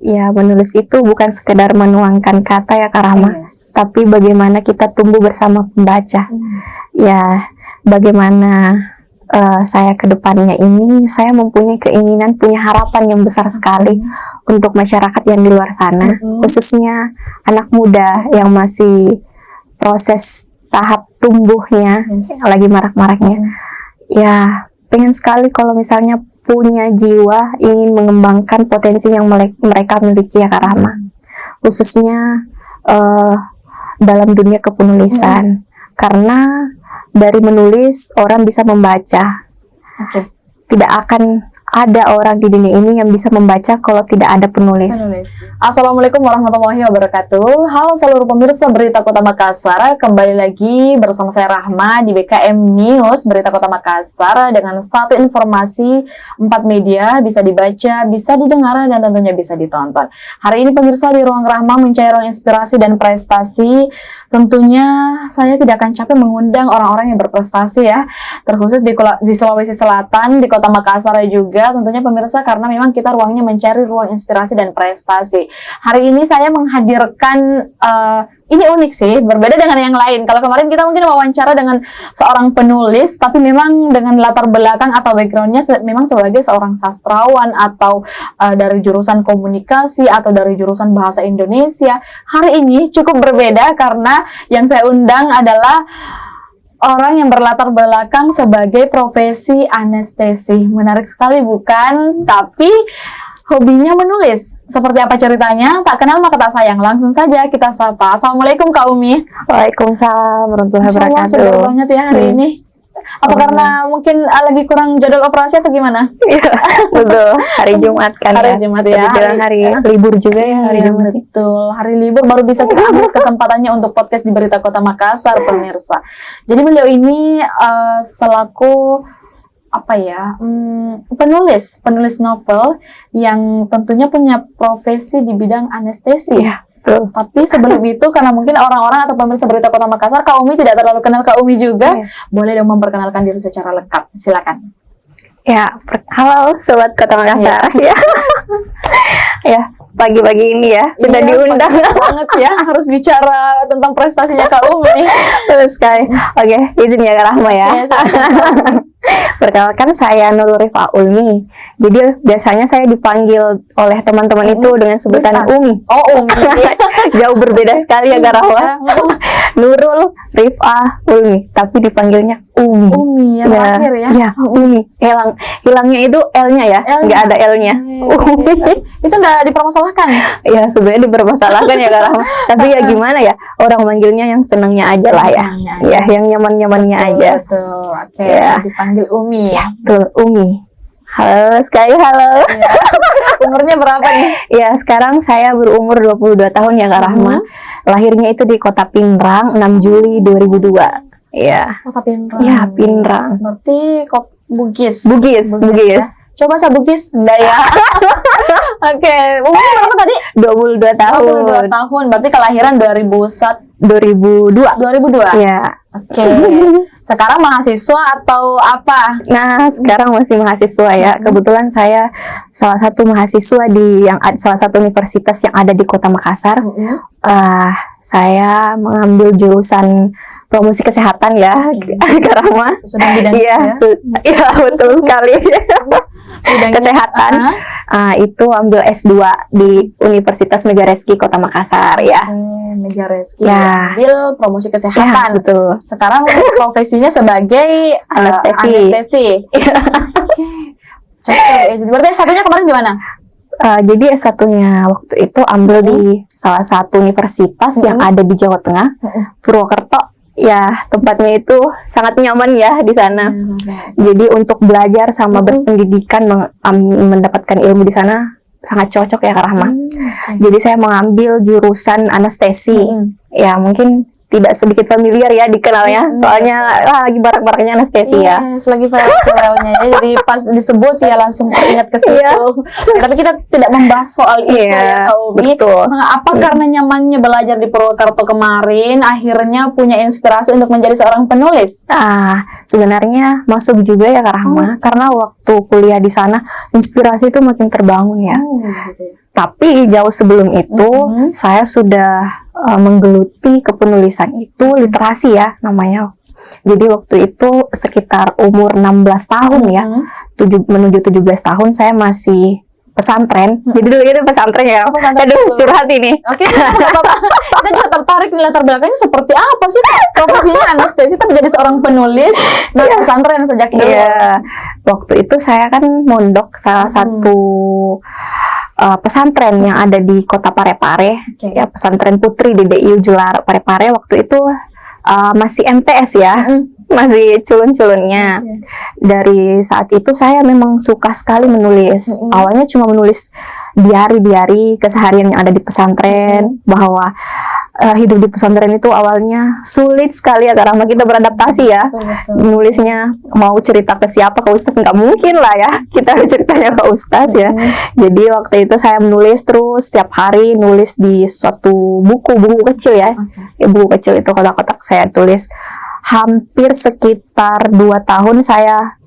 Ya, menulis itu bukan sekedar menuangkan kata ya Kak Rahma, tapi bagaimana kita tumbuh bersama pembaca. Ya, bagaimana saya ke depannya ini, saya mempunyai keinginan, punya harapan yang besar sekali untuk masyarakat yang di luar sana, khususnya anak muda yang masih proses tahap tumbuhnya, lagi marak-maraknya. Ya, pengen sekali kalau misalnya punya jiwa ingin mengembangkan potensi yang mereka miliki ya Kak Rahma, khususnya dalam dunia kepenulisan, karena dari menulis orang bisa membaca. Tidak akan ada orang di dunia ini yang bisa membaca kalau tidak ada penulis. Assalamualaikum warahmatullahi wabarakatuh. Halo seluruh pemirsa Berita Kota Makassar, kembali lagi bersama saya Rahma di BKM News Berita Kota Makassar dengan satu informasi 4 media, bisa dibaca, bisa didengar, dan tentunya bisa ditonton. Hari ini pemirsa di Ruang Rahma mencari ruang inspirasi dan prestasi. Tentunya saya tidak akan capek mengundang orang-orang yang berprestasi ya, terkhusus di Sulawesi Selatan, di Kota Makassar juga tentunya pemirsa, karena memang kita ruangnya mencari ruang inspirasi dan prestasi. Hari ini saya menghadirkan ini unik sih, berbeda dengan yang lain. Kalau kemarin kita mungkin wawancara dengan seorang penulis, tapi memang dengan latar belakang atau backgroundnya memang sebagai seorang sastrawan atau dari jurusan komunikasi atau dari jurusan bahasa Indonesia. Hari ini cukup berbeda karena yang saya undang adalah orang yang berlatar belakang sebagai profesi anestesi. Menarik sekali bukan? Tapi hobinya menulis. Seperti apa ceritanya? Tak kenal maka tak sayang. Langsung saja kita sapa. Assalamualaikum Kak Umi. Waalaikumsalam warahmatullahi wabarakatuh. Segar banget ya hari ini. Apa karena mungkin lagi kurang jadwal operasi atau gimana? Iya, betul. Hari Jumat kan hari ya. Jumat ya. Hari libur juga ya hari Jumat. Betul. Hari libur baru bisa kita ambil kesempatannya untuk podcast di Berita Kota Makassar, pemirsa. Jadi beliau ini selaku apa ya, penulis novel yang tentunya punya profesi di bidang anestesi. Iya. Betul. Tapi sebelum itu, karena mungkin orang-orang atau pemirsa Berita Kota Makassar, Kak Umi tidak terlalu kenal Kak Umi juga, boleh dong memperkenalkan diri secara lengkap. Silakan. Ya, halo Sobat Kota Makassar. Ya, ya pagi-pagi ini ya sudah diundang banget ya, harus bicara tentang prestasinya Kak Umi. Terus sekali. Oke, izin ya Kak Rahma ya. Perkenalkan, saya Nurul Rifah Ulmi. Jadi biasanya saya dipanggil oleh teman-teman itu dengan sebutan Umi. Oh, Umi. Jauh berbeda sekali ya Kak Rahma. Nurul Rifah Ulmi, tapi dipanggilnya Umi. Umi yang terakhir ya. Ya, Umi. Hilangnya itu L-nya ya, nggak ada L-nya. Umi. Itu nggak dipermasalahkan? Ya sebenarnya dipermasalahkan ya Kak Rahma. Tapi ya gimana ya, orang manggilnya yang senangnya aja lah ya. Ya, yang nyaman-nyamannya aja. Betul. Oke, ya. Dipanggil Umi. Ya, betul, Umi. Halo sekali, halo. Ya. Umurnya berapa nih? Ya, sekarang saya berumur 22 tahun ya Kak Rahma. Lahirnya itu di Kota Pinrang, 6 Juli 2002. Ya. Kota Pinrang. Ya, Pinrang. Berarti Bugis. Bugis. Ya. Coba saya Bugis, enggak ya? Oke, umur berapa tadi? 22 tahun. 22 tahun, berarti kelahiran 2002. Ya. Oke. Sekarang mahasiswa atau apa? Nah, sekarang masih mahasiswa ya. Kebetulan saya salah satu mahasiswa di salah satu universitas yang ada di Kota Makassar. Saya mengambil jurusan promosi kesehatan ya, karena sesudah bidang iya, betul sekali. Kesehatan. Itu ambil S2 di Universitas Megareski Kota Makassar ya. Megareski. Ya. Ambil promosi kesehatan. Ya, betul. Sekarang profesinya sebagai anestesi. Oke. Berarti satunya kemarin di mana? Jadi S1-nya waktu itu ambil di salah satu universitas yang ada di Jawa Tengah, Purwokerto. Ya, tempatnya itu sangat nyaman ya di sana. Jadi untuk belajar sama berpendidikan, mendapatkan ilmu di sana sangat cocok ya Kak Rahma. Jadi saya mengambil jurusan anestesi. Ya, mungkin tidak sedikit familiar ya dikenalnya, soalnya lagi barak-baraknya anestesi ya. Lagi viral-viralnya ya, jadi pas disebut ya langsung teringat ke situ. Tapi kita tidak membahas soal itu ya Kak Ubi. Betul. Apa karena nyamannya belajar di Purwokerto kemarin, akhirnya punya inspirasi untuk menjadi seorang penulis? Sebenarnya masuk juga ya Kak Rahma, karena waktu kuliah di sana inspirasi itu makin terbangun ya. Tapi jauh sebelum itu saya sudah menggeluti kepenulisan itu, literasi ya namanya. Jadi waktu itu sekitar umur 16 tahun ya, menuju 17 tahun saya masih pesantren. Jadi dulu itu pesantren ya. Aduh, curhat ini. Oke, nggak apa-apa. Kita juga tertarik nih latar belakangnya seperti apa sih profesinya anestesi tapi jadi seorang penulis dan pesantren sejak dulu. Iya. Waktu itu saya kan mondok salah satu pesantren yang ada di Kota Parepare. Ya, pesantren putri di DIU Julara Parepare. Waktu itu masih MTS ya. Masih culun-culunnya. Dari saat itu saya memang suka sekali menulis. Awalnya cuma menulis diari-diari keseharian yang ada di pesantren, bahwa hidup di pesantren itu awalnya sulit sekali ya karena kita beradaptasi ya. Nulisnya mau cerita ke siapa, ke ustaz nggak mungkin lah ya. Kita ceritanya ke ustaz ya. Jadi waktu itu saya menulis terus setiap hari, nulis di suatu buku kecil ya. Buku kecil itu kotak-kotak saya tulis. Hampir sekitar 2 tahun saya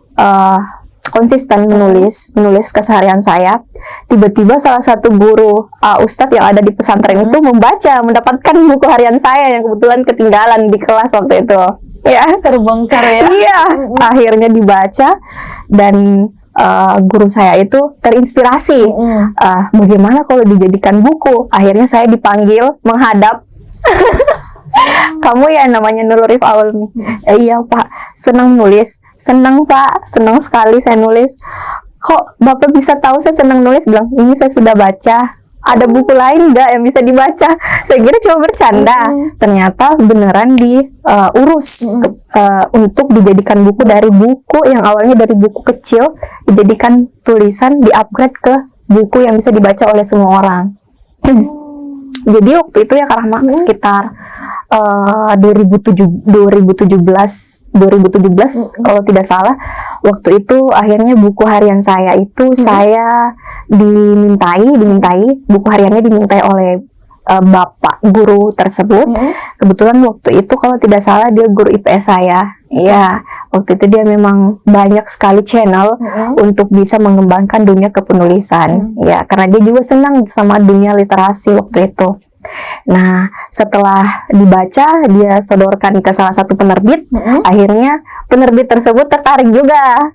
konsisten menulis keseharian saya. Tiba-tiba salah satu guru ustadz yang ada di pesantren itu mendapatkan buku harian saya yang kebetulan ketinggalan di kelas waktu itu. Ya, terbongkar ya. Iya, akhirnya dibaca dan guru saya itu terinspirasi. Bagaimana kalau dijadikan buku? Akhirnya saya dipanggil menghadap. Kamu ya namanya Nurul Rif Aulmi. Iya Pak, senang nulis. Senang Pak, senang sekali saya nulis. Kok Bapak bisa tahu saya senang nulis? Bilang, ini saya sudah baca. Ada buku lain nggak yang bisa dibaca? Saya kira cuma bercanda. Ternyata beneran diurus untuk dijadikan buku, dari buku yang awalnya dari buku kecil dijadikan tulisan, di-upgrade ke buku yang bisa dibaca oleh semua orang. Jadi waktu itu ya karena sekitar 2017 kalau tidak salah, waktu itu akhirnya buku harian saya itu saya dimintai buku hariannya dimintai oleh bapak guru tersebut. Kebetulan waktu itu kalau tidak salah dia guru IPS saya. Ya, waktu itu dia memang banyak sekali channel untuk bisa mengembangkan dunia kepenulisan. Ya, karena dia juga senang sama dunia literasi waktu itu. Nah, setelah dibaca, dia sodorkan ke salah satu penerbit. Akhirnya penerbit tersebut tertarik juga.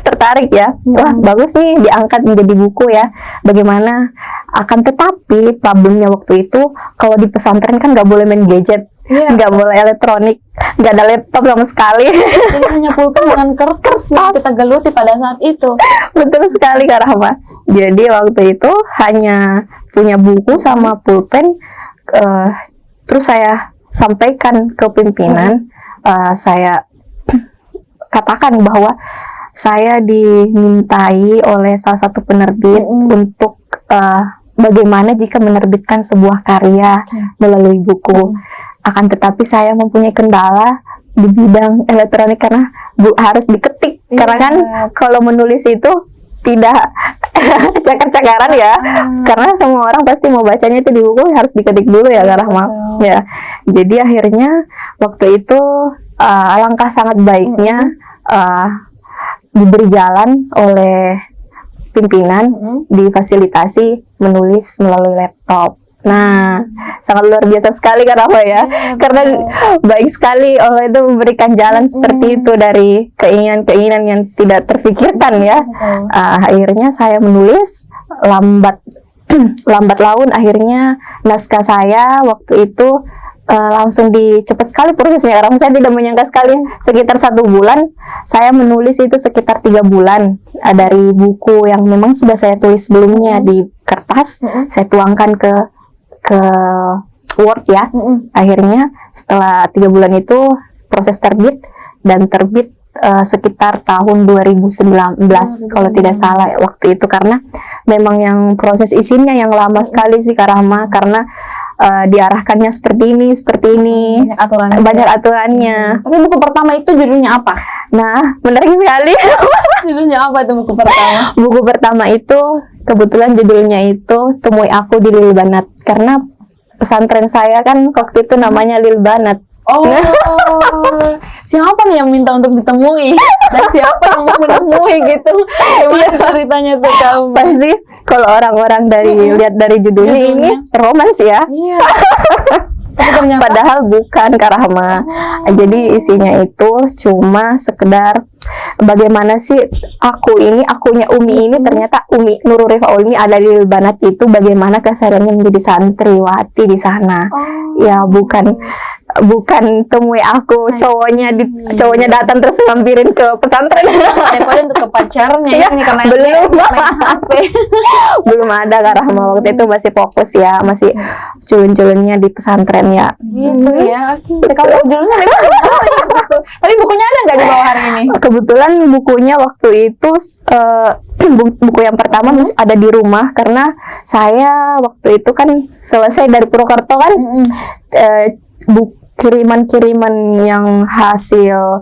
Tertarik ya, wah bagus nih diangkat menjadi buku ya. Bagaimana? Akan tetapi problemnya waktu itu kalau di pesantren kan nggak boleh main gadget, nggak boleh elektronik, nggak ada laptop sama sekali. Jadi hanya pulpen dengan kertas yang kita geluti pada saat itu. Betul sekali Kak Rahma. Jadi waktu itu hanya punya buku sama pulpen. Terus saya sampaikan ke pimpinan, saya katakan bahwa saya dimintai oleh salah satu penerbit untuk bagaimana jika menerbitkan sebuah karya melalui buku. Akan tetapi saya mempunyai kendala di bidang elektronik karena harus diketik. Karena kan kalau menulis itu tidak cakar-cakaran ya. Karena semua orang pasti mau bacanya itu di buku, harus diketik dulu ya Kak Rahma. Ya. Jadi akhirnya waktu itu alangkah sangat baiknya diberi jalan oleh pimpinan, difasilitasi menulis melalui laptop. Nah, sangat luar biasa sekali Kak Rahma ya, karena baik sekali Allah itu memberikan jalan seperti itu dari keinginan-keinginan yang tidak terfikirkan ya. Akhirnya saya menulis lambat laun, akhirnya naskah saya waktu itu langsung cepat sekali prosesnya. Orang saya tidak menyangka sekali, sekitar 1 bulan saya menulis itu sekitar 3 bulan dari buku yang memang sudah saya tulis sebelumnya di kertas, saya tuangkan ke Word ya. Akhirnya setelah 3 bulan itu proses terbit, dan terbit sekitar tahun 2019 kalau tidak salah waktu itu, karena memang yang proses isinya yang lama sekali sih Kak Rahma, karena diarahkannya seperti ini banyak aturannya. Tapi buku pertama itu judulnya apa? Nah, menarik sekali. Judulnya apa itu buku pertama? Buku pertama itu kebetulan judulnya itu Temui Aku di Lilbanat, karena pesantren saya kan waktu itu namanya Lilbanat. Oh, siapa nih yang minta untuk ditemui? Dan siapa yang mau menemui gitu? Gimana ceritanya tuh kamu? Pasti kalau orang-orang lihat dari judulnya ini romans ya. Iya. Tapi ternyata Padahal bukan, Kak Rahma. Jadi isinya itu cuma sekedar bagaimana sih akunya Umi ini, ternyata Umi Nurul Rifa Ulmi ada di Banat itu, bagaimana kesehariannya menjadi santriwati di sana. Ya bukan temui aku, cowoknya datang terus ngampirin ke pesantren. daripada untuk ke pacarnya Iya, ini karena belum. main HP. Belum ada, Kak Rahma, waktu itu masih fokus ya, masih culun-culunnya di pesantren ya. Gitu ya. Kalau judulnya memang gitu. Tapi bukunya ada nggak di bawah hari ini? Kebetulan bukunya waktu itu buku yang pertama masih ada di rumah, karena saya waktu itu kan selesai dari Purwokerto kan, kiriman-kiriman yang hasil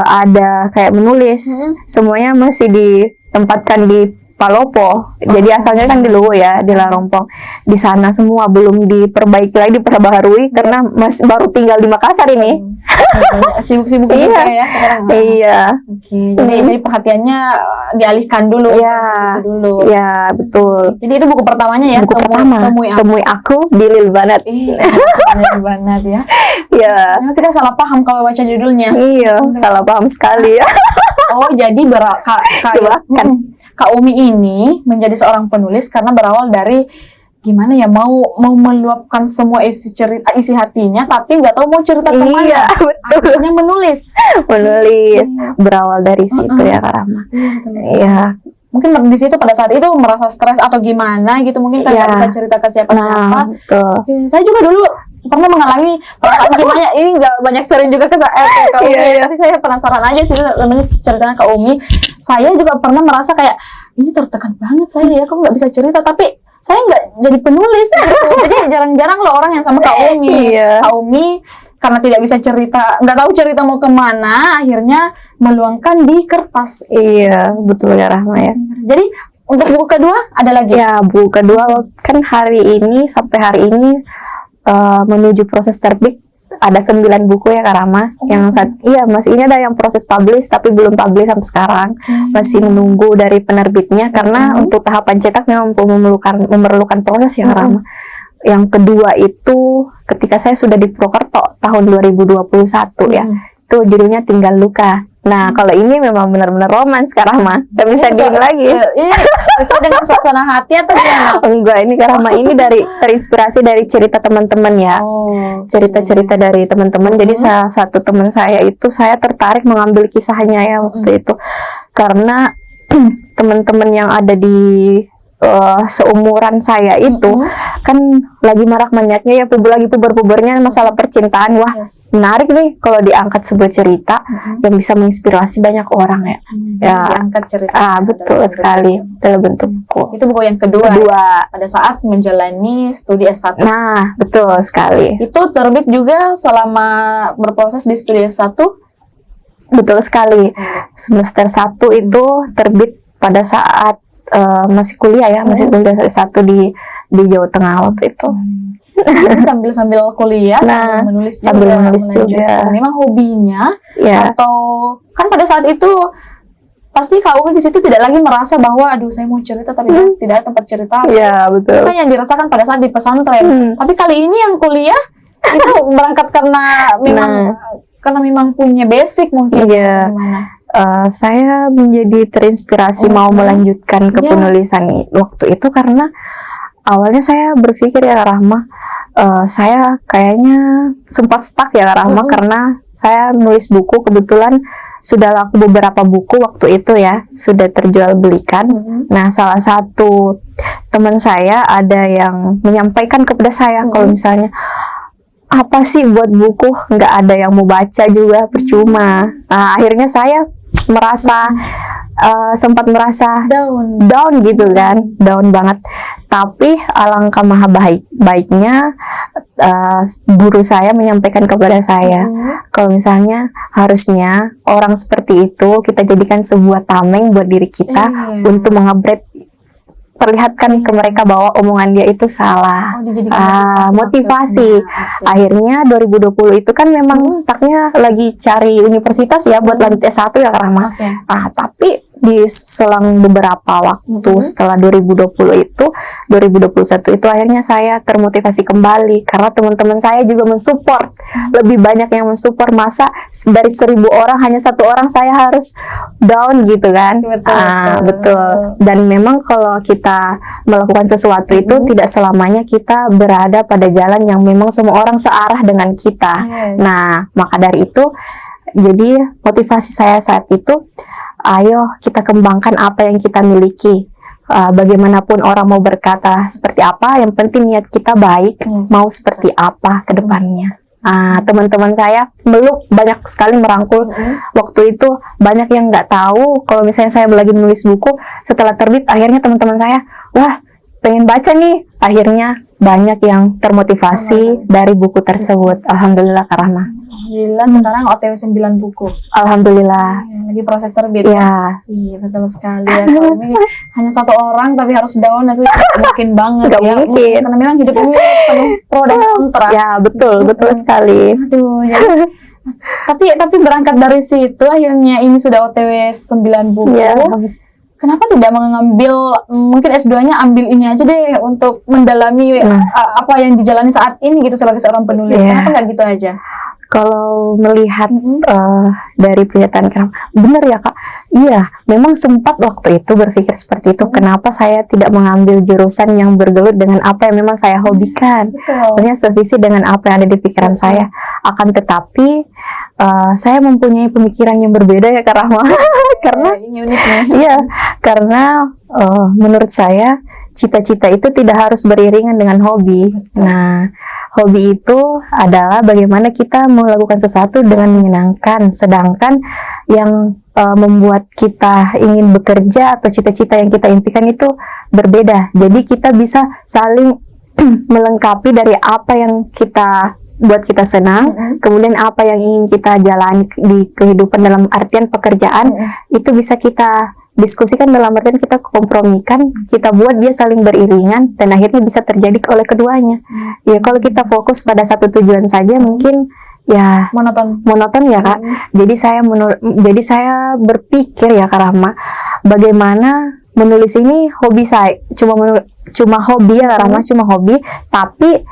ada kayak menulis, semuanya masih ditempatkan di Palopo. Jadi asalnya kan di Luwu ya, di Larompong. Di sana semua belum diperbaiki lagi, diperbaharui karena masih baru tinggal di Makassar ini. Sibuk-sibuk juga ya sekarang. Iya. Oke, jadi perhatiannya dialihkan dulu. Iya. Ke situ dulu. Iya, betul. Jadi itu buku pertamanya ya? Buku pertama, Temui Aku di Lil Banat. Iya, banget ya. Iya. Memang kita salah paham kalau baca judulnya. Iya, salah paham sekali ya. Oh, jadi Kak Umi ini menjadi seorang penulis karena berawal dari gimana ya, mau meluapkan semua isi hatinya, tapi nggak tahu mau cerita kemana. Iya, betul. Akhirnya menulis. Berawal dari situ ya, Kak Rahma. Iya. Mungkin di situ pada saat itu merasa stres atau gimana gitu, mungkin kan nggak bisa cerita ke siapa-siapa. Nah, betul. Saya juga dulu pernah mengalami perasaan gimana, ini nggak banyak sering juga ke Umi, tapi saya penasaran aja sih ceritanya ke Umi. Saya juga pernah merasa kayak ini tertekan banget saya ya, kok nggak bisa cerita, tapi saya nggak jadi penulis gitu. Jadi jarang-jarang loh orang yang sama Kak Umi. Kak Umi karena tidak bisa cerita, nggak tahu cerita mau kemana, akhirnya meluangkan di kertas. Iya, betul ya Rahma ya. Jadi untuk buku kedua ada lagi? Ya, buku kedua kan sampai hari ini menuju proses terbit ada 9 buku ya, Kak Rahma. Masih ini ada yang proses publish tapi belum publish sampai sekarang. Masih menunggu dari penerbitnya karena untuk tahapan cetak memang memerlukan proses ya, Kak Rahma. Yang kedua itu ketika saya sudah di Purwokerto tahun 2021 ya. Itu judulnya Tinggal Luka. Nah, kalau ini memang benar-benar romans, Kak Rahma. Gak bisa diem lagi. Ini sesuai dengan suasana hati atau gimana? Enggak, ini Kak Rahma ini terinspirasi dari cerita teman-teman ya. Cerita-cerita dari teman-teman. Jadi salah satu teman saya itu, saya tertarik mengambil kisahnya ya waktu itu. Karena teman-teman yang ada di seumuran saya itu kan lagi marak-manyaknya ya, lagi puber-pubernya masalah percintaan. Wah, menarik nih kalau diangkat sebuah cerita yang bisa menginspirasi banyak orang ya. Diangkat cerita. Betul sekali dalam bentuk buku. Itu buku yang kedua. Pada saat menjalani studi S1. Nah, betul sekali. Itu terbit juga selama berproses di studi S1. Betul sekali. Semester 1 itu terbit pada saat masih kuliah ya, masih kuliah S1 di Jawa Tengah waktu itu. Sambil kuliah, sambil menulis juga. Memang hobinya atau kan pada saat itu pasti Kak Umi di situ tidak lagi merasa bahwa aduh saya mau cerita tapi tidak ada tempat cerita. Iya, betul. Itu kan yang dirasakan pada saat di pesantren. Tapi kali ini yang kuliah itu berangkat karena memang punya basic mungkin. Iya. Saya menjadi terinspirasi mau melanjutkan ke penulisan waktu itu karena awalnya saya berpikir ya Rahma, saya kayaknya sempat stuck ya Rahma karena saya nulis buku, kebetulan sudah laku beberapa buku waktu itu ya, sudah terjual belikan. Nah, salah satu teman saya ada yang menyampaikan kepada saya kalau misalnya apa sih buat buku, nggak ada yang mau baca juga, percuma. Nah, akhirnya saya sempat merasa down gitu kan, down banget. Tapi alangkah maha baiknya guru saya menyampaikan kepada saya kalau misalnya harusnya orang seperti itu kita jadikan sebuah tameng buat diri kita untuk mengupgrade perlihatkan ke mereka bahwa omongan dia itu salah. Oh, dijadikan Motivasi. maksudnya. Akhirnya 2020 itu kan memang startnya lagi cari universitas ya buat lanjut S1 ya Kak Rahma. Oke. Nah, tapi di selang beberapa waktu setelah 2020 itu, 2021 itu akhirnya saya termotivasi kembali karena teman-teman saya juga mensupport. Lebih banyak yang mensupport, masa dari 1.000 orang hanya 1 orang saya harus down gitu kan. Betul. Dan memang kalau kita melakukan sesuatu itu tidak selamanya kita berada pada jalan yang memang semua orang searah dengan kita. Nah, maka dari itu jadi motivasi saya saat itu, ayo kita kembangkan apa yang kita miliki. Bagaimanapun orang mau berkata seperti apa, yang penting niat kita baik, mau seperti apa ke depannya. Teman-teman saya meluk banyak sekali merangkul. Waktu itu banyak yang nggak tahu kalau misalnya saya lagi menulis buku, setelah terbit akhirnya teman-teman saya, wah pengen baca nih. Akhirnya banyak yang termotivasi dari buku tersebut. Alhamdulillah Kak Rahma. Alhamdulillah sekarang OTW 9 buku. Alhamdulillah. Lagi proses terbit. Ya. Iya, betul sekali ya. Kalau ini hanya 1 orang tapi harus down, itu mungkin banget Gak ya. mungkin. Karena memang hidup ini penuh pro dan kontra. Ya, betul sekali. Aduh, jadi tapi berangkat dari situ akhirnya ini sudah OTW 9 buku. Ya. Kenapa tidak mengambil mungkin S2-nya ambil ini aja deh untuk mendalami apa yang dijalani saat ini gitu sebagai seorang penulis. Kenapa nggak gitu aja? Kalau melihat dari pernyataan Kak, benar ya Kak, iya memang sempat waktu itu berpikir seperti itu. Kenapa saya tidak mengambil jurusan yang bergelut dengan apa yang memang saya hobikan, maksudnya sevisi dengan apa yang ada di pikiran saya. Akan tetapi saya mempunyai pemikiran yang berbeda ya Kak Rahma. Karena ini uniknya. Iya, karena menurut saya cita-cita itu tidak harus beriringan dengan hobi. Nah, hobi itu adalah bagaimana kita melakukan sesuatu dengan menyenangkan, sedangkan yang membuat kita ingin bekerja atau cita-cita yang kita impikan itu berbeda. Jadi kita bisa saling melengkapi dari apa yang kita buat kita senang, kemudian apa yang ingin kita jalani di kehidupan dalam artian pekerjaan, itu bisa kita diskusikan dalam artian kita kompromikan, kita buat dia saling beriringan dan akhirnya bisa terjadi oleh keduanya. Ya kalau kita fokus pada satu tujuan saja mungkin ya monoton ya Kak. Jadi saya berpikir ya Kak Rahma, bagaimana menulis ini hobi saya, cuma hobi ya Kak Rahma, cuma hobi, tapi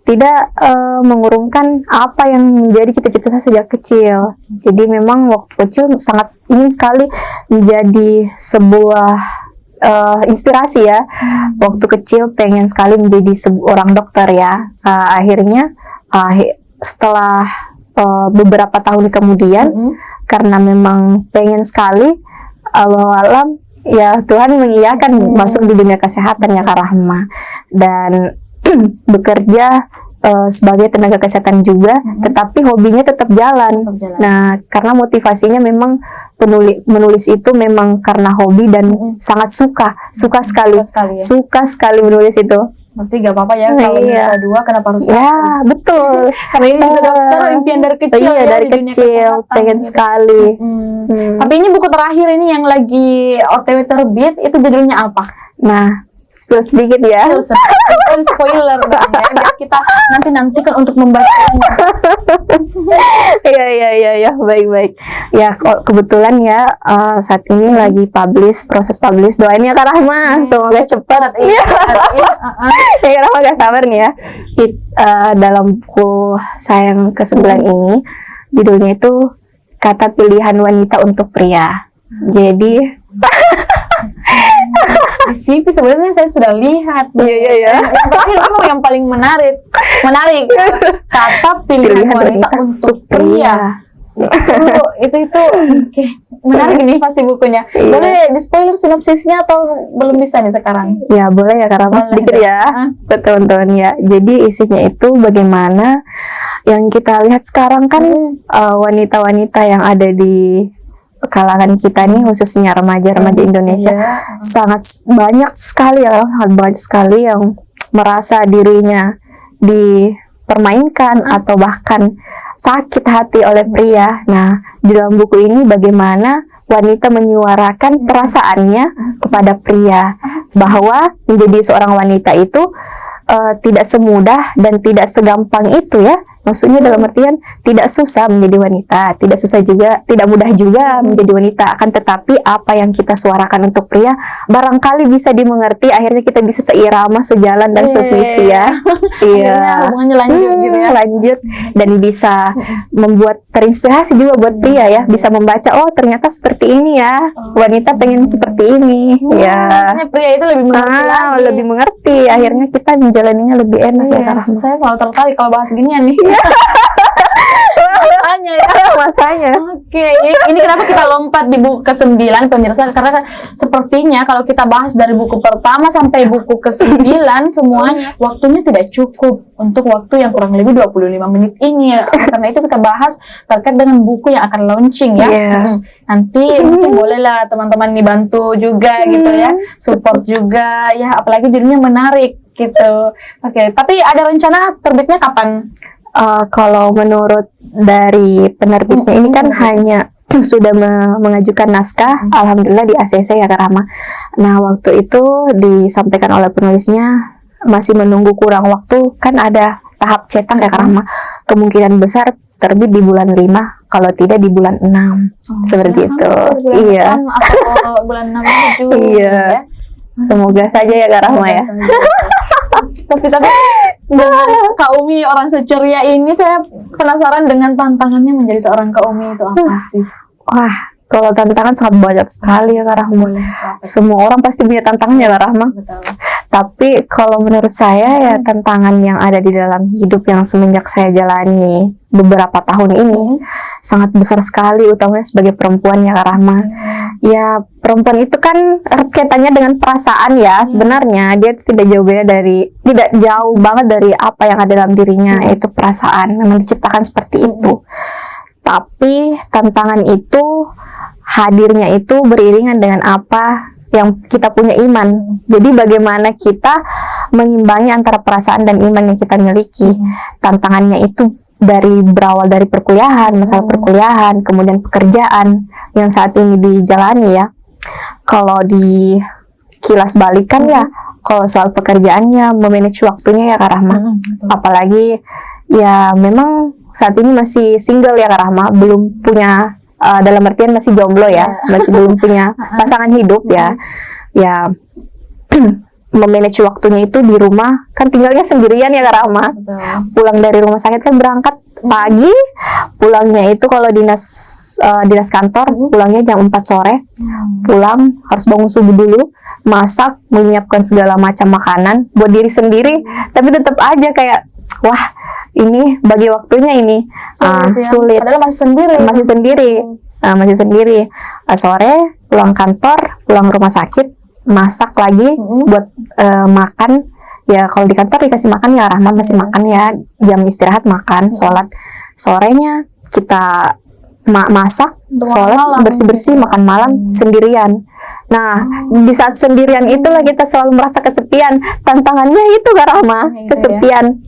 tidak mengurungkan apa yang menjadi cita-cita saya sejak kecil. Jadi memang waktu kecil sangat ingin sekali menjadi sebuah inspirasi ya. Waktu kecil pengen sekali menjadi seorang dokter ya. Akhirnya setelah beberapa tahun kemudian, karena memang pengen sekali, alam ya Tuhan mengiyakan masuk di dunia kesehatan ya Kak Rahma, dan bekerja sebagai tenaga kesehatan juga, tetapi hobinya tetap jalan. Nah, karena motivasinya memang menulis itu memang karena hobi dan sangat suka sekali menulis itu. Berarti gak apa-apa ya kalau bisa 2, kenapa harus 1? Ya, betul. Karena ini dokter impian dari kecil ya, dari di dunia kecil kesehatan, pengen gitu. sekali. Tapi ini buku terakhir ini yang lagi OTW terbit, itu judulnya apa? Nah, spill sedikit ya. Spoiler dong ya, biar kita nantikan untuk membacanya. Iya, baik. Ya, kebetulan ya saat ini lagi proses publish. Doain ya Kak Rahma, semoga cepat. Iya. Ya Kak Rahma gak sabar nih ya. Dalam buku saya yang ke-9 ini, judulnya itu Kata Pilihan Wanita untuk Pria. Jadi di CV sebenarnya saya sudah lihat. Iya. Yang terakhir memang yang paling menarik. Kata pilihan wanita untuk pria. Itu oke. Menarik ini pasti bukunya. Boleh di spoiler sinopsisnya atau belum bisa nih sekarang? Ya boleh ya Kak Rahma, sedikit ya teman-teman ya. Jadi isinya itu bagaimana yang kita lihat sekarang kan wanita-wanita yang ada di kalangan kita nih, khususnya remaja-remaja Indonesia, sangat banyak sekali yang merasa dirinya dipermainkan atau bahkan sakit hati oleh pria. Nah, di dalam buku ini bagaimana wanita menyuarakan perasaannya kepada pria, bahwa menjadi seorang wanita itu tidak semudah dan tidak segampang itu ya. Maksudnya dalam artian tidak susah menjadi wanita, tidak susah juga, tidak mudah juga menjadi wanita. Akan tetapi apa yang kita suarakan untuk pria barangkali bisa dimengerti, akhirnya kita bisa seirama, sejalan dan sevisi ya. Iya. Akhirnya hubungannya lanjut gitu ya. Lanjut dan bisa membuat terinspirasi juga buat pria ya, bisa membaca oh ternyata seperti ini ya. Wanita pengen seperti ini. Ya. Makanya pria itu lebih mengerti lagi. Lebih mengerti. Akhirnya kita menjalaninya lebih enak ya, Kak Rahma. Saya selalu tertarik kalau bahas ginian nih. Masanya ya. Masanya. Oke, ini kenapa kita lompat di buku ke-9 pemirsa? Karena sepertinya kalau kita bahas dari buku pertama sampai buku ke-9 semuanya waktunya tidak cukup untuk waktu yang kurang lebih 25 menit ini. Karena itu kita bahas terkait dengan buku yang akan launching ya. Nanti mungkin bolehlah teman-teman dibantu juga gitu ya, support juga ya, apalagi judulnya menarik gitu. Oke, tapi ada rencana terbitnya kapan? Kalau menurut dari penerbitnya ini kan hanya sudah mengajukan naskah, alhamdulillah di ACC ya Kak Rahma. Nah waktu itu disampaikan oleh penulisnya masih menunggu kurang waktu, kan ada tahap cetak ya Kak Rahma. Kemungkinan besar terbit di bulan 5, kalau tidak di bulan 6, seperti itu. Iya. Atau bulan 6 Juni. Iya. Ya. Semoga saja ya Kak Rahma ya. Tapi dengan Kak Umi orang seceria ini, saya penasaran dengan tantangannya menjadi seorang Kak Umi itu apa sih? Wah, kalau tantangan sangat banyak sekali ya Kak Rahma. Semua orang pasti punya tantangannya Kak Rahma. Betul. Tapi kalau menurut saya ya tantangan yang ada di dalam hidup yang semenjak saya jalani beberapa tahun ini sangat besar sekali, utamanya sebagai perempuan ya Kak Rahma. Ya perempuan itu kan erat kaitannya dengan perasaan ya. Sebenarnya dia tidak jauh banget dari apa yang ada dalam dirinya, yaitu perasaan. Memang diciptakan seperti itu. Tapi tantangan itu hadirnya itu beriringan dengan apa yang kita punya iman. Jadi bagaimana kita mengimbangi antara perasaan dan iman yang kita miliki. Tantangannya itu berawal dari perkuliahan, masalah perkuliahan, kemudian pekerjaan yang saat ini dijalani ya. Kalau di kilas balikan ya, kalau soal pekerjaannya memanage waktunya ya Kak Rahma. Apalagi ya memang saat ini masih single ya Kak Rahma, belum punya dalam artian masih jomblo ya, masih belum punya pasangan hidup ya. Ya memanage waktunya itu di rumah, kan tinggalnya sendirian ya Kak Rahma. Pulang dari rumah sakit kan berangkat pagi, pulangnya itu kalau dinas kantor pulangnya jam 4 sore. Pulang harus bangun subuh dulu, masak, menyiapkan segala macam makanan buat diri sendiri, tapi tetap aja kayak wah ini bagi waktunya ini sulit. Padahal masih sendiri. Sore pulang kantor, pulang rumah sakit, masak lagi buat makan. Ya kalau di kantor dikasih makan ya Rahma masih makan ya, jam istirahat makan, sholat. Sorenya kita masak, sholat, bersih-bersih, makan malam sendirian. Nah di saat sendirian itulah kita selalu merasa kesepian. Tantangannya itu Kak Rahma,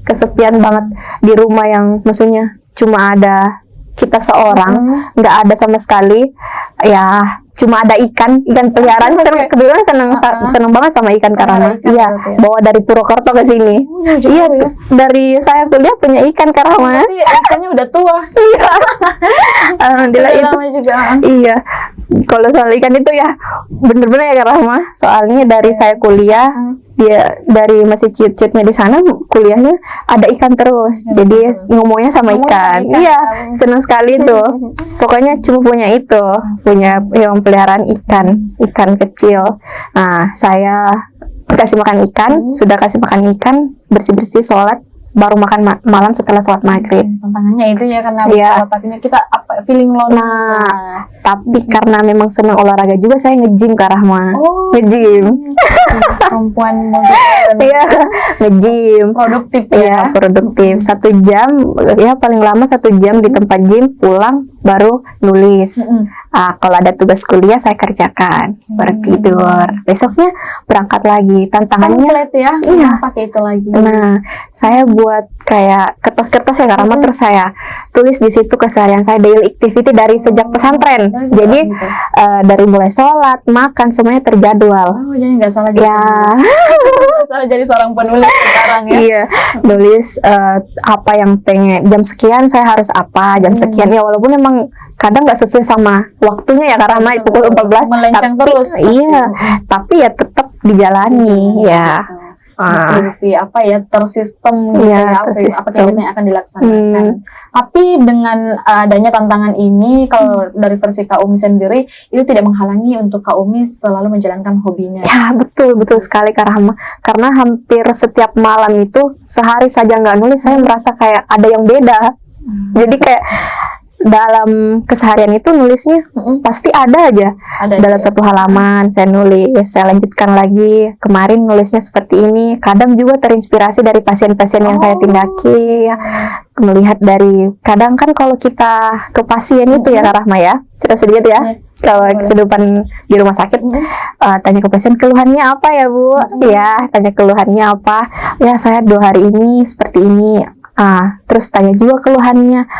kesepian banget di rumah yang maksudnya cuma ada kita seorang, nggak ada sama sekali ya, cuma ada ikan peliharaan. Kebetulan seneng banget sama ikan Kak Rahma. Iya, bawa dari Purwokerto ke sini. Iya, dari saya kuliah punya ikan Kak Rahma. Berarti ikannya udah tua. Iya. Alhamdulillah itu. Juga. Iya. Kalau soal ikan itu ya bener-bener ya Kak Rahma. Soalnya dari saya kuliah, dia dari masih ciut-ciutnya di sana, kuliahnya ada ikan terus. Jadi ngomongnya sama ikan. Iya, senang sekali tuh. Pokoknya cuma punya hewan peliharaan ikan kecil. Nah, saya kasih makan ikan, sudah kasih makan ikan, bersih-bersih, sholat, baru makan malam setelah sholat maghrib. Tantangannya itu ya, karena otaknya kita feeling lonely. Nah, tapi karena memang senang olahraga juga, saya nge-gym Kak Rahma. Nge-gym. Perempuan Iya, nge-gym. Produktif ya. Produktif. 1 jam, ya paling lama 1 jam di tempat gym, pulang baru nulis. Kalau ada tugas kuliah saya kerjakan, baru tidur. Besoknya berangkat lagi. Tantangannya, Komplit ya, iya. pakai itu lagi. Nah, saya buat kayak kertas-kertas ya Kak Rama, terus saya tulis di situ keseharian saya, daily activity dari sejak pesantren. Dari sejak Jadi gitu. dari mulai sholat, makan semuanya terjadwal. Oh, jadi nggak salah jadi Ya. penulis. Nggak salah jadi seorang penulis sekarang ya. Iya, nulis apa yang pengen, jam sekian saya harus apa, jam sekian ya, walaupun emang kadang nggak sesuai sama waktunya ya Kak Rama, pukul 14 Melenceng terus pasti. iya, tapi ya tetap dijalani ya. Seperti apa ya, tersistem gitu Iya, ya, apa tersistem. kegiatan yang akan dilaksanakan. Tapi dengan adanya tantangan ini, kalau dari versi Kak Umi sendiri, itu tidak menghalangi untuk Kak Umi selalu menjalankan hobinya. Ya, betul sekali Kak Rahma. Karena hampir setiap malam itu, sehari saja nggak nulis, saya merasa kayak ada yang beda. Jadi kayak dalam keseharian itu nulisnya pasti ada aja. Ada Dalam ya? satu halaman saya nulis, saya lanjutkan lagi. Kemarin nulisnya seperti ini. Kadang juga terinspirasi dari pasien-pasien yang saya tindaki. Ya. Melihat dari, kadang kan kalau kita ke pasien itu ya Kak Rahma ya, cerita sedikit ya. Kalau kehidupan di rumah sakit, tanya ke pasien, keluhannya apa ya Bu? Ya, tanya keluhannya apa? Ya, saya 2 hari ini seperti ini. Terus tanya juga keluhannya,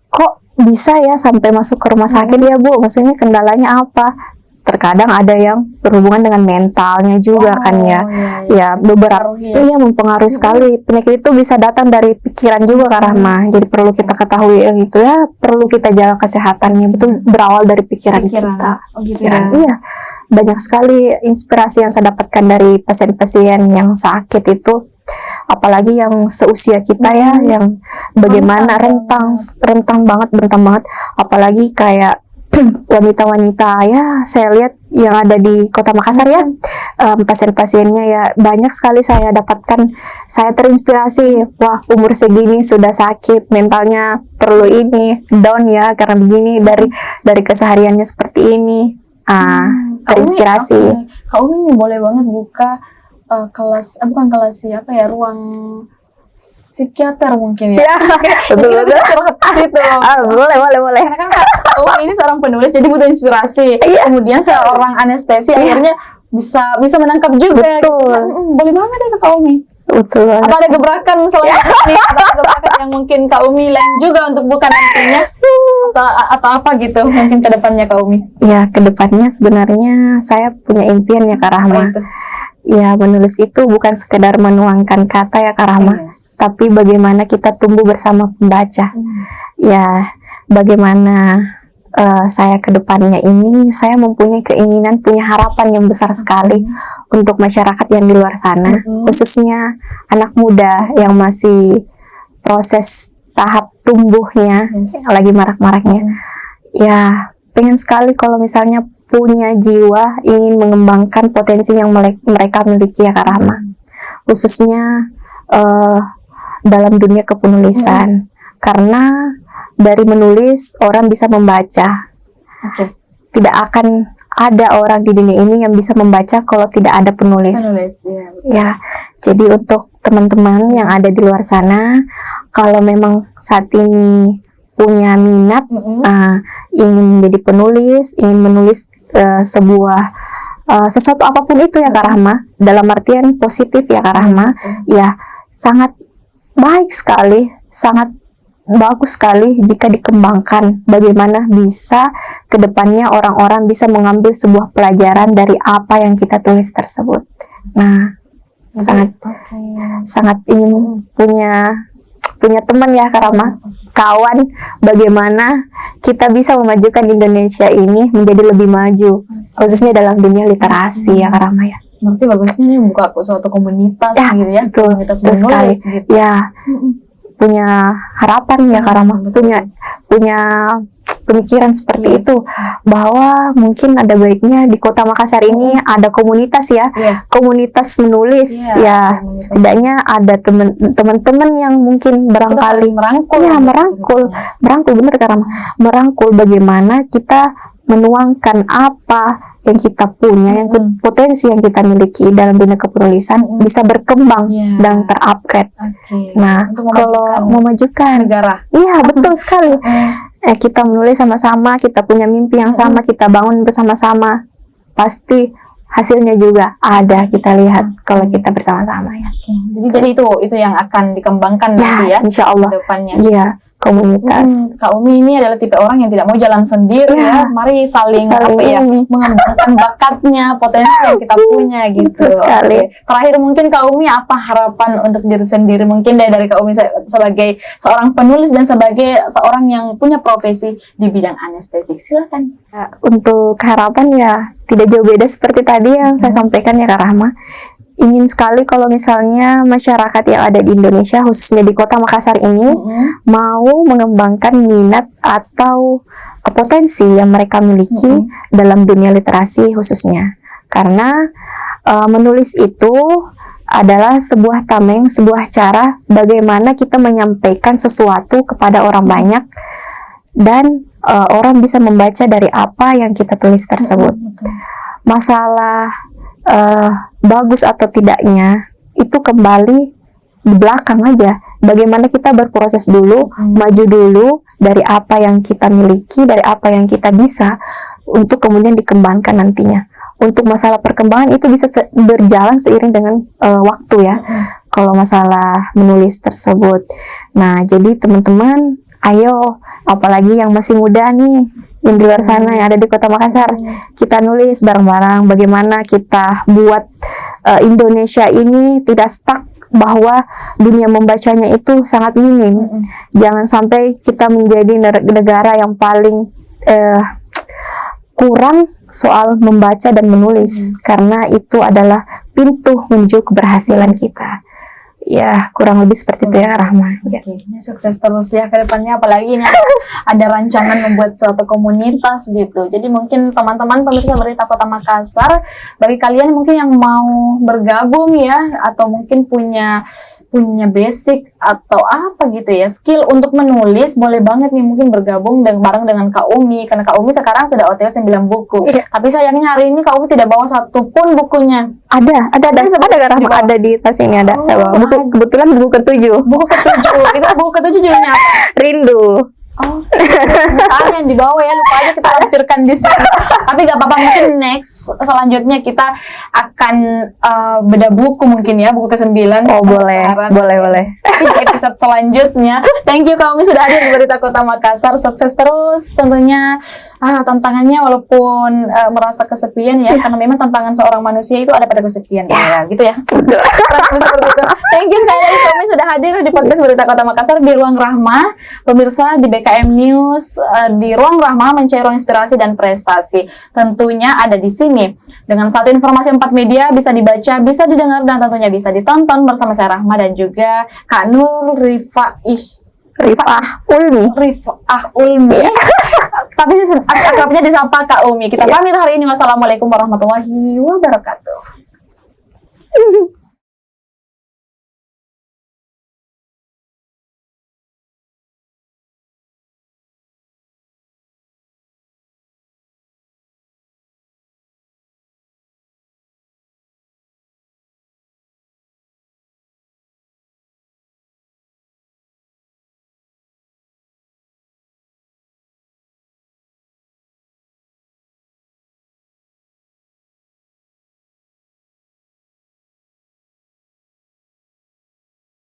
kok bisa ya sampai masuk ke rumah sakit ya Bu? Maksudnya kendalanya apa? Terkadang ada yang berhubungan dengan mentalnya juga kan ya. Ya, beberapa iya mempengaruhi sekali. Penyakit itu bisa datang dari pikiran juga Kak Rahma. Jadi perlu kita ketahui gitu ya, perlu kita jaga kesehatannya, betul berawal dari pikiran kita. Oh, gitu Pikiran, ya. iya. Banyak sekali inspirasi yang saya dapatkan dari pasien-pasien yang sakit itu, apalagi yang seusia kita ya, yang bagaimana rentang banget, apalagi kayak wanita-wanita ya, saya lihat yang ada di Kota Makassar ya, pasien-pasiennya ya banyak sekali saya dapatkan. Saya terinspirasi, wah umur segini sudah sakit, mentalnya perlu ini, down ya karena begini, dari kesehariannya seperti ini. Terinspirasi. Kak Umi boleh banget buka kelas, bukan kelas siapa ya, ruang psikiater mungkin ya. Betul. Kita bisa curhat di situ. Boleh. Karena kan Kak Umi ini seorang penulis, jadi butuh inspirasi. Kemudian seorang anestesi akhirnya bisa menangkap juga. Betul. Boleh banget itu Kak Umi. Betul banget. Apa ada gebrakan selain ini? Apa ada gebrakan yang mungkin Kak Umi lain juga untuk bukan nantinya? Atau apa gitu mungkin ke depannya Kak Umi? Ya, ke depannya sebenarnya saya punya impian ya Kak Rahma. Apa itu? Ya, menulis itu bukan sekedar menuangkan kata ya Kak Rahma, tapi bagaimana kita tumbuh bersama pembaca. Ya, bagaimana saya ke depannya ini, saya mempunyai keinginan, punya harapan yang besar sekali untuk masyarakat yang di luar sana, khususnya anak muda yang masih proses tahap tumbuhnya, lagi marak-maraknya. Ya, pengen sekali kalau misalnya punya jiwa ingin mengembangkan potensi yang mereka miliki ya Kak Rahma, khususnya dalam dunia kepenulisan. Karena dari menulis orang bisa membaca. Tidak akan ada orang di dunia ini yang bisa membaca kalau tidak ada penulis. Ya, jadi untuk teman-teman yang ada di luar sana, kalau memang saat ini punya minat, ingin menjadi penulis, ingin menulis sebuah sesuatu apapun itu ya Kak Rahma, dalam artian positif ya Kak Rahma, ya sangat baik sekali, sangat bagus sekali jika dikembangkan. Bagaimana bisa kedepannya orang-orang bisa mengambil sebuah pelajaran dari apa yang kita tulis tersebut. Nah, sangat ingin punya teman ya Kak Rahma, kawan, bagaimana kita bisa memajukan Indonesia ini menjadi lebih maju, khususnya dalam dunia literasi ya Kak Rahma ya. Berarti bagusnya nih buka suatu komunitas Ya, gitu ya, betul, komunitas betul sekali. menulis gitu. Ya, punya harapan ya Kak Rahma, punya pemikiran seperti itu, bahwa mungkin ada baiknya di Kota Makassar ini ada komunitas ya, komunitas menulis ya, setidaknya ada teman-teman yang mungkin barangkali merangkul bener Kak Rahma, merangkul bagaimana kita menuangkan apa yang kita punya, yang potensi yang kita miliki dalam dunia kepenulisan bisa berkembang dan terupgrade. Nah, kalau memajukan negara, iya betul sekali. kita menulis sama-sama, kita punya mimpi yang sama, kita bangun bersama-sama, pasti hasilnya juga ada, kita lihat kalau kita bersama-sama ya. Jadi itu yang akan dikembangkan nanti ya, insya Allah. ke depannya. Iya, komunitas. Kak Umi ini adalah tipe orang yang tidak mau jalan sendiri ya. Mari saling apa ya, mengembangkan bakatnya, potensi yang kita punya gitu. Sekali. Terakhir mungkin Kak Umi, apa harapan untuk diri sendiri mungkin dari Kak Umi sebagai seorang penulis dan sebagai seorang yang punya profesi di bidang anestetik? Silakan. Untuk harapan ya tidak jauh beda seperti tadi yang saya sampaikan ya Kak Rahma. Ingin sekali kalau misalnya masyarakat yang ada di Indonesia, khususnya di Kota Makassar ini, mau mengembangkan minat atau potensi yang mereka miliki dalam dunia literasi khususnya. Karena menulis itu adalah sebuah tameng, sebuah cara bagaimana kita menyampaikan sesuatu kepada orang banyak, dan orang bisa membaca dari apa yang kita tulis tersebut. Masalah bagus atau tidaknya itu kembali di belakang aja. Bagaimana kita berproses dulu, maju dulu dari apa yang kita miliki, dari apa yang kita bisa, untuk kemudian dikembangkan nantinya. Untuk masalah perkembangan itu bisa berjalan seiring dengan waktu ya. Kalau masalah menulis tersebut. Nah, jadi teman-teman, ayo, apalagi yang masih muda nih, yang di luar sana yang ada di Kota Makassar, kita nulis bareng-bareng bagaimana kita buat Indonesia ini tidak stuck, bahwa dunia membacanya itu sangat minim. Jangan sampai kita menjadi negara yang paling kurang soal membaca dan menulis, karena itu adalah pintu menuju keberhasilan kita. Ya, kurang lebih seperti itu ya Rahma. Sukses terus ya ke depannya, apalagi ini ada rancangan membuat suatu komunitas gitu. Jadi mungkin teman-teman pemirsa Berita Kota Makassar, bagi kalian mungkin yang mau bergabung ya, atau mungkin punya basic atau apa gitu ya, skill untuk menulis, boleh banget nih mungkin bergabung bareng dengan Kak Umi, karena Kak Umi sekarang sudah OTW 9 buku. Tapi sayangnya hari ini Kak Umi tidak bawa satupun bukunya. Ada Kak Rahma, ada di tas ini ada. Saya bawa buku, kebetulan buku ke-7. Buku ke-7. Itu buku ke-7 judulnya apa? Rindu. Oh, bukan yang dibawa ya, lupa aja kita lampirkan di sini. Tapi gak apa-apa, mungkin next selanjutnya kita akan beda buku mungkin ya, buku ke-9. Oh, boleh. Di episode selanjutnya. Thank you kami sudah hadir di Berita Kota Makassar. Sukses terus tentunya. Tantangannya walaupun merasa kesepian ya, karena memang tantangan seorang manusia itu ada pada kesepian ya, gitu ya. Thank you sekali lagi kami sudah hadir di podcast Berita Kota Makassar di Ruang Rahma. Pemirsa di BKM News, di Ruang Rahma mencari ruang inspirasi dan prestasi. Tentunya ada di sini. Dengan satu informasi 4 media, bisa dibaca, bisa didengar, dan tentunya bisa ditonton bersama saya Rahma dan juga Kak Nur Rifah Ulmi. Tapi akrabnya disapa Kak Umi. Kita pamit hari ini. Wassalamualaikum warahmatullahi wabarakatuh.